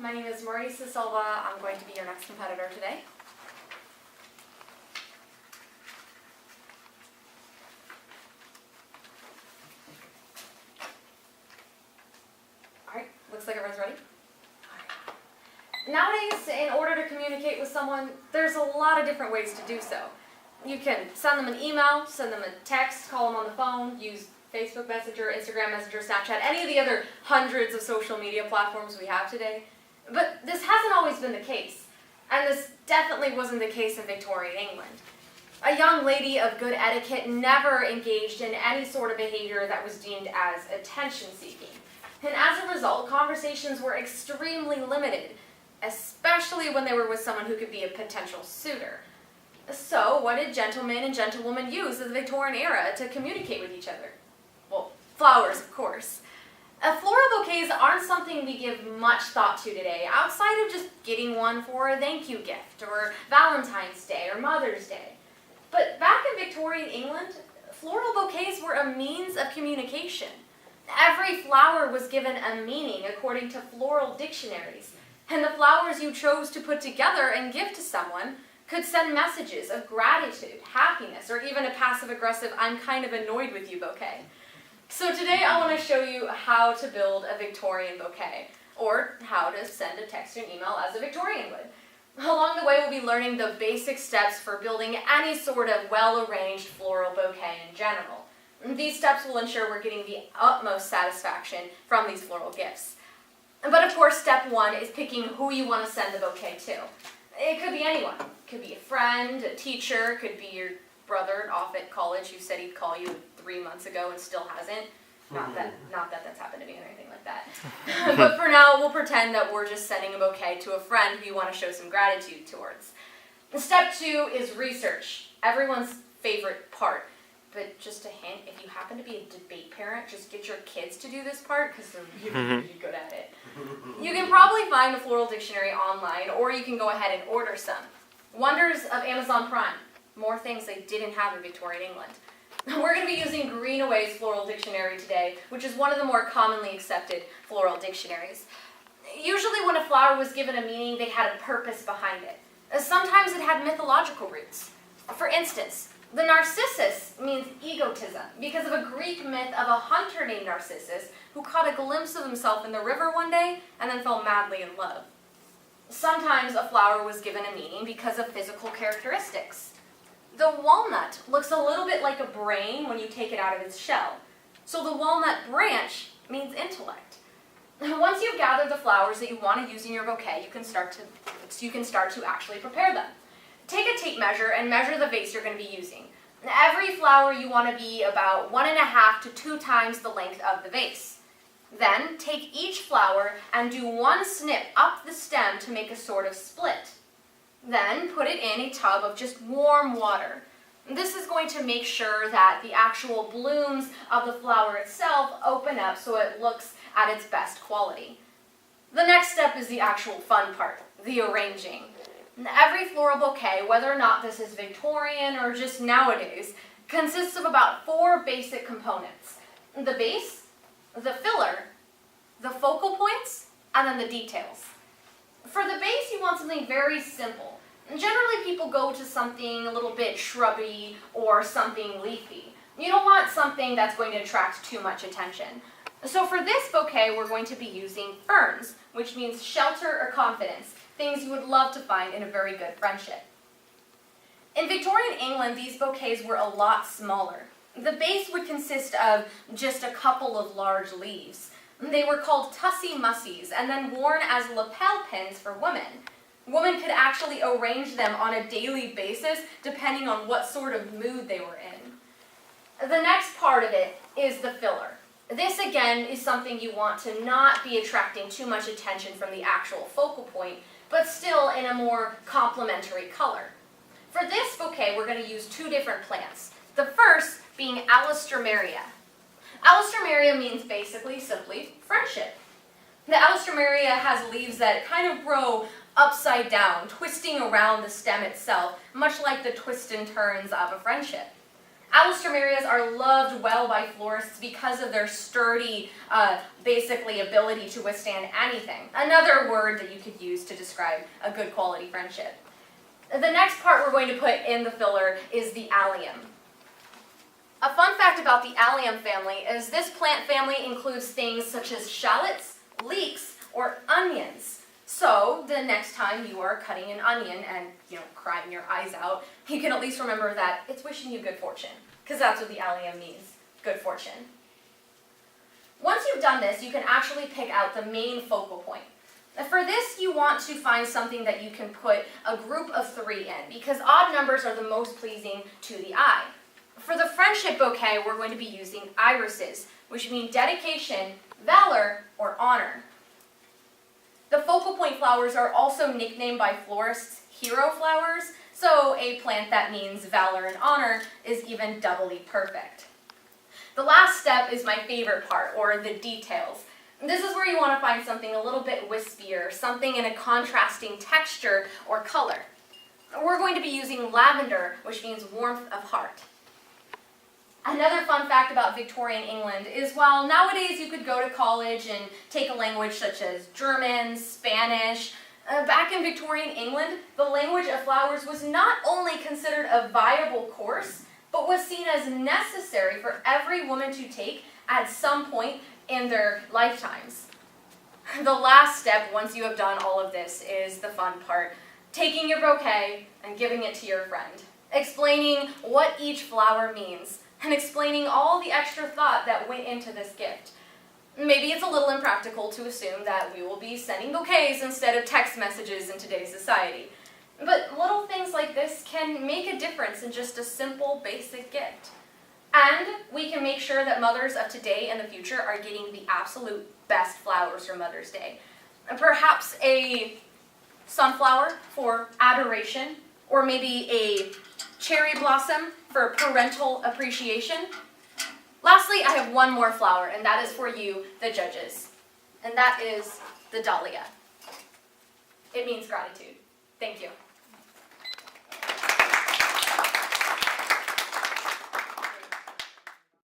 my name is Marisa Silva. I'm going to be your next competitor today. Alright, looks like everyone's ready. Nowadays, in order to communicate with someone, there's a lot of different ways to do so. You can send them an email, send them a text, call them on the phone, use Facebook Messenger, Instagram Messenger, Snapchat, any of the other hundreds of social media platforms we have today. But this hasn't always been the case, and this definitely wasn't the case in Victorian England. A young lady of good etiquette never engaged in any sort of behavior that was deemed as attention-seeking. And as a result, conversations were extremely limited, especially when they were with someone who could be a potential suitor. So, what did gentlemen and gentlewomen use in the Victorian era to communicate with each other? Well, flowers, of course. Floral bouquets aren't something we give much thought to today, outside of just getting one for a thank you gift, or Valentine's Day, or Mother's Day. But back in Victorian England, floral bouquets were a means of communication. Every flower was given a meaning according to floral dictionaries, and the flowers you chose to put together and give to someone could send messages of gratitude, happiness, or even a passive-aggressive, I'm kind of annoyed with you bouquet. So today I want to show you how to build a Victorian bouquet, or how to send a text or an email as a Victorian would. Along the way we'll be learning the basic steps for building any sort of well-arranged floral bouquet in general. These steps will ensure we're getting the utmost satisfaction from these floral gifts. But of course, step one is picking who you want to send the bouquet to. It could be anyone. It could be a friend, a teacher, could be your brother off at college who said he'd call you 3 months ago and still hasn't. Not that that's happened to me or anything like that. But for now, we'll pretend that we're just sending a bouquet to a friend who you want to show some gratitude towards. Step two is research. Everyone's favorite part. But just a hint, if you happen to be a debate parent, just get your kids to do this part because they're really good at it. You can probably find a floral dictionary online, or you can go ahead and order some. Wonders of Amazon Prime. More things they didn't have in Victorian England. We're going to be using Greenaway's Floral Dictionary today, which is one of the more commonly accepted floral dictionaries. Usually when a flower was given a meaning, they had a purpose behind it. Sometimes it had mythological roots. For instance, the Narcissus means egotism because of a Greek myth of a hunter named Narcissus who caught a glimpse of himself in the river one day and then fell madly in love. Sometimes a flower was given a meaning because of physical characteristics. The walnut looks a little bit like a brain when you take it out of its shell, so the walnut branch means intellect. Once you've gathered the flowers that you want to use in your bouquet, you can start to actually prepare them. Take a tape measure and measure the vase you're going to be using. Every flower you want to be about 1.5 to 2 times the length of the vase. Then take each flower and do one snip up the stem to make a sort of split. Then put it in a tub of just warm water. This is going to make sure that the actual blooms of the flower itself open up so it looks at its best quality. The next step is the actual fun part, the arranging. Every floral bouquet, whether or not this is Victorian or just nowadays, consists of about 4 basic components. The base, the filler, the focal points, and then the details. For the base, you want something very simple. Generally, people go to something a little bit shrubby or something leafy. You don't want something that's going to attract too much attention. So for this bouquet, we're going to be using ferns, which means shelter or confidence. Things you would love to find in a very good friendship. In Victorian England, these bouquets were a lot smaller. The base would consist of just a couple of large leaves. They were called tussie-mussies and then worn as lapel pins for women. Women could actually arrange them on a daily basis depending on what sort of mood they were in. The next part of it is the filler. This again is something you want to not be attracting too much attention from the actual focal point, but still in a more complementary color. For this bouquet, we're going to use 2 different plants. The first being Alstroemeria. Alstroemeria means basically, simply, friendship. The Alstroemeria has leaves that kind of grow upside down, twisting around the stem itself, much like the twists and turns of a friendship. Alstroemerias are loved well by florists because of their sturdy, basically ability to withstand anything. Another word that you could use to describe a good quality friendship. The next part we're going to put in the filler is the allium. A fun fact about the allium family is this plant family includes things such as shallots, leeks, or onions. So the next time you are cutting an onion and, crying your eyes out, you can at least remember that it's wishing you good fortune, because that's what the allium means, good fortune. Once you've done this, you can actually pick out the main focal point. For this, you want to find something that you can put a group of 3 in, because odd numbers are the most pleasing to the eye. For the friendship bouquet, we're going to be using irises, which mean dedication, valor, or honor. The focal point flowers are also nicknamed by florists hero flowers, so a plant that means valor and honor is even doubly perfect. The last step is my favorite part, or the details. This is where you want to find something a little bit wispier, something in a contrasting texture or color. We're going to be using lavender, which means warmth of heart. Another fun fact about Victorian England is while nowadays you could go to college and take a language such as German, Spanish, back in Victorian England, the language of flowers was not only considered a viable course, but was seen as necessary for every woman to take at some point in their lifetimes. The last step, once you have done all of this, is the fun part. Taking your bouquet and giving it to your friend. Explaining what each flower means, and explaining all the extra thought that went into this gift. Maybe it's a little impractical to assume that we will be sending bouquets instead of text messages in today's society. But little things like this can make a difference in just a simple, basic gift. And we can make sure that mothers of today and the future are getting the absolute best flowers for Mother's Day. And perhaps a sunflower for adoration, or maybe a cherry blossom for parental appreciation. Lastly, I have one more flower, and that is for you, the judges. And that is the dahlia. It means gratitude. Thank you.